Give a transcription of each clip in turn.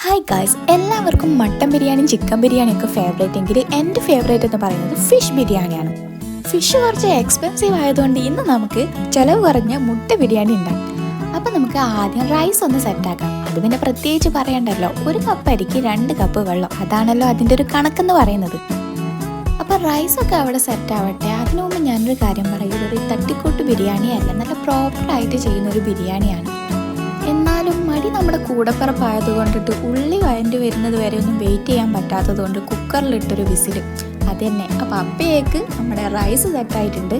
Hi guys, എല്ലാവർക്കും mutton ബിരിയാണിയും chicken ബിരിയാണിയൊക്കെ ഫേവറേറ്റ് എങ്കിൽ എൻ്റെ ഫേവറേറ്റ് എന്ന് പറയുന്നത് ഫിഷ് ബിരിയാണിയാണ്. ഫിഷ് കുറച്ച് എക്സ്പെൻസീവ് ആയതുകൊണ്ട് ഇന്ന് നമുക്ക് ചിലവ് കുറഞ്ഞ മുട്ട ബിരിയാണി ഉണ്ടാകും. അപ്പം നമുക്ക് ആദ്യം റൈസ് ഒന്ന് സെറ്റാക്കാം. അത് പിന്നെ പ്രത്യേകിച്ച് പറയണ്ടല്ലോ, 1 കപ്പ് അരിക്ക് 2 കപ്പ് വെള്ളം, അതാണല്ലോ അതിൻ്റെ ഒരു കണക്കെന്ന് പറയുന്നത്. അപ്പോൾ റൈസൊക്കെ അവിടെ സെറ്റാവട്ടെ. അതിനു മുമ്പ് ഞാനൊരു കാര്യം പറയുന്നത്, ഒരു തട്ടിക്കൂട്ട് ബിരിയാണിയല്ല, നല്ല പ്രോപ്പറായിട്ട് ചെയ്യുന്ന ഒരു ബിരിയാണിയാണ്. എന്നാലും മടി നമ്മുടെ കൂടപ്പിറപ്പായത് കൊണ്ടിട്ട് ഉള്ളി വഴണ്ടി വരുന്നത് വരെ ഒന്നും വെയിറ്റ് ചെയ്യാൻ പറ്റാത്തത് കൊണ്ട് കുക്കറിലിട്ടൊരു വിസിൽ അത് തന്നെ. അപ്പോൾ അപ്പയേക്ക് നമ്മുടെ റൈസ് സെറ്റായിട്ടുണ്ട്.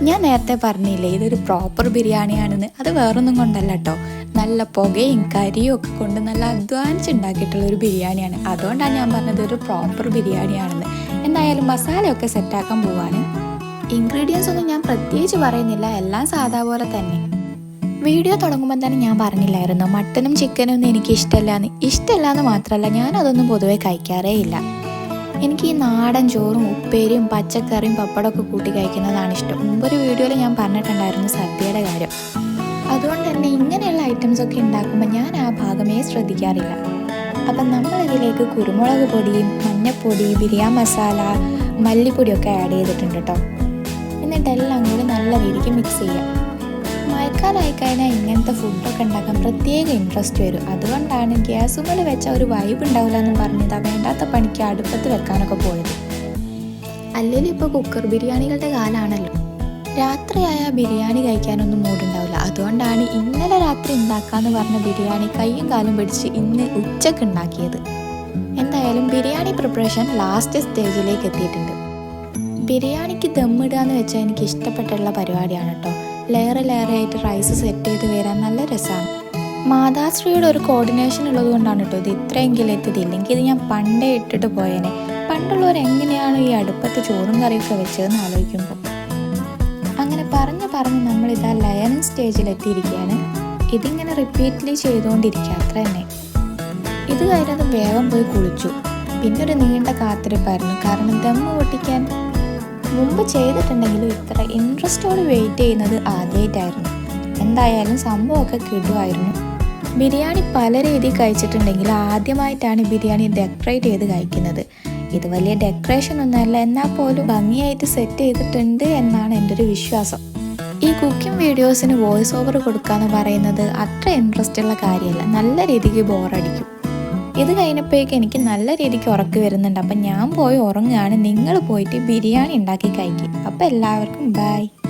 ഞാൻ നേരത്തെ പറഞ്ഞില്ലേ ഇതൊരു പ്രോപ്പർ ബിരിയാണിയാണെന്ന്. അത് വേറൊന്നും കൊണ്ടല്ല കേട്ടോ, നല്ല പുകയും കരിയും ഒക്കെ കൊണ്ട് നല്ല അധ്വാനിച്ചുണ്ടാക്കിയിട്ടുള്ള ഒരു ബിരിയാണിയാണ്. അതുകൊണ്ടാണ് ഞാൻ പറഞ്ഞത് ഒരു പ്രോപ്പർ ബിരിയാണിയാണെന്ന്. എന്തായാലും മസാലയൊക്കെ സെറ്റാക്കാൻ പോവാണ്. ഇൻഗ്രീഡിയൻസ് ഒന്നും ഞാൻ പ്രത്യേകിച്ച് പറയുന്നില്ല, എല്ലാം സാധാ പോലെ തന്നെ. വീഡിയോ തുടങ്ങുമ്പോൾ തന്നെ ഞാൻ പറഞ്ഞില്ലായിരുന്നു മട്ടനും ചിക്കനും ഒന്നും എനിക്ക് ഇഷ്ടമല്ലാന്ന് മാത്രമല്ല, ഞാനതൊന്നും പൊതുവെ കഴിക്കാറേ ഇല്ല. എനിക്ക് ഈ നാടൻ ചോറും ഉപ്പേരിയും പച്ചക്കറിയും പപ്പടമൊക്കെ കൂട്ടി കഴിക്കുന്നതാണ് ഇഷ്ടം. മുമ്പൊരു വീഡിയോയിൽ ഞാൻ പറഞ്ഞിട്ടുണ്ടായിരുന്നു സദ്യയുടെ കാര്യം. അതുകൊണ്ട് തന്നെ ഇങ്ങനെയുള്ള ഐറ്റംസൊക്കെ ഉണ്ടാക്കുമ്പോൾ ഞാൻ ആ ഭാഗമേ ശ്രദ്ധിക്കാറില്ല. അപ്പം നമ്മളിതിലേക്ക് കുരുമുളക് പൊടിയും മഞ്ഞൾപ്പൊടി, ബിരിയാണി മസാല, മല്ലിപ്പൊടിയൊക്കെ ആഡ് ചെയ്തിട്ടുണ്ട് കേട്ടോ. എന്നിട്ടെല്ലാം കൂടി നല്ല രീതിക്ക് മിക്സ് ചെയ്യാം. മഴക്കാലമായി കഴിഞ്ഞാൽ ഇങ്ങനത്തെ ഫുഡൊക്കെ ഉണ്ടാക്കാൻ പ്രത്യേക ഇൻട്രസ്റ്റ് വരും. അതുകൊണ്ടാണ് ഗ്യാസുമേൽ വെച്ച ഒരു വൈബ് ഉണ്ടാവില്ല എന്ന് പറഞ്ഞത് വേണ്ടാത്ത പണിക്ക് അടുപ്പത്ത് വെക്കാനൊക്കെ പോയത്. അല്ലെങ്കിൽ ഇപ്പോൾ കുക്കർ ബിരിയാണികളുടെ കാലമാണല്ലോ. രാത്രിയായ ബിരിയാണി കഴിക്കാനൊന്നും മൂടുണ്ടാവില്ല. അതുകൊണ്ടാണ് ഇന്നലെ രാത്രി ഉണ്ടാക്കാമെന്ന് പറഞ്ഞ ബിരിയാണി കയ്യും കാലും പിടിച്ച് ഇന്ന് ഉച്ചക്ക് ഉണ്ടാക്കിയത്. എന്തായാലും ബിരിയാണി പ്രിപ്പറേഷൻ ലാസ്റ്റ് സ്റ്റേജിലേക്ക് എത്തിയിട്ടുണ്ട്. ബിരിയാണിക്ക് ദമ്മിടുക എന്ന് വെച്ചാൽ എനിക്ക് ഇഷ്ടപ്പെട്ടുള്ള പരിപാടിയാണ് കേട്ടോ. ലെയറായിട്ട് റൈസ് സെറ്റ് ചെയ്ത് വരാൻ നല്ല രസമാണ്. മാതാശ്രീയുടെ ഒരു കോർഡിനേഷൻ ഉള്ളത് കൊണ്ടാണ് കേട്ടോ ഇത് ഇത്രയെങ്കിലും എത്തിയത്. ഇല്ലെങ്കിൽ ഇത് ഞാൻ പണ്ടേ ഇട്ടിട്ട് പോയേനെ. പണ്ടുള്ളവർ എങ്ങനെയാണ് ഈ അടുപ്പത്ത് ചോറും കറിയൊക്കെ വെച്ചതെന്ന് ആലോചിക്കുമ്പോൾ. അങ്ങനെ പറഞ്ഞ് നമ്മളിതാ ലയണിങ് സ്റ്റേജിലെത്തിയിരിക്കുകയാണ്. ഇതിങ്ങനെ റിപ്പീറ്റ്ലി ചെയ്തുകൊണ്ടിരിക്കുക, അത്ര തന്നെ. ഇത് കഴിഞ്ഞത് വേഗം പോയി കുളിച്ചു. പിന്നെ ഒരു നീണ്ട കാത്തിരിപ്പായിരുന്നു, കാരണം ദമ്മ് പൊട്ടിക്കാൻ മുമ്പ് ചെയ്തിട്ടുണ്ടെങ്കിലും ഇത്ര ഇൻട്രസ്റ്റോട് വെയിറ്റ് ചെയ്യുന്നത് ആദ്യമായിട്ടായിരുന്നു. എന്തായാലും സംഭവമൊക്കെ കിട്ടുമായിരുന്നു. ബിരിയാണി പല രീതിയിൽ കഴിച്ചിട്ടുണ്ടെങ്കിൽ ആദ്യമായിട്ടാണ് ബിരിയാണി ഡെക്കറേറ്റ് ചെയ്ത് കഴിക്കുന്നത്. ഇത് വലിയ ഡെക്കറേഷൻ ഒന്നുമല്ല, എന്നാൽ പോലും ഭംഗിയായിട്ട് സെറ്റ് ചെയ്തിട്ടുണ്ട് എന്നാണ് എൻ്റെ ഒരു വിശ്വാസം. ഈ കുക്കിംഗ് വീഡിയോസിന് വോയിസ് ഓവർ കൊടുക്കാന്ന് പറയുന്നത് അത്ര ഇൻട്രസ്റ്റ് ഉള്ള കാര്യമല്ല, നല്ല രീതിക്ക് ബോറടിക്കും. ഇത് കഴിഞ്ഞപ്പോഴേക്കും എനിക്ക് നല്ല രീതിക്ക് ഉറക്ക് വരുന്നുണ്ട്. അപ്പം ഞാൻ പോയി ഉറങ്ങുകയാണ്. നിങ്ങൾ പോയിട്ട് ബിരിയാണി ഉണ്ടാക്കി കഴിക്കും. അപ്പം എല്ലാവർക്കും ബൈ.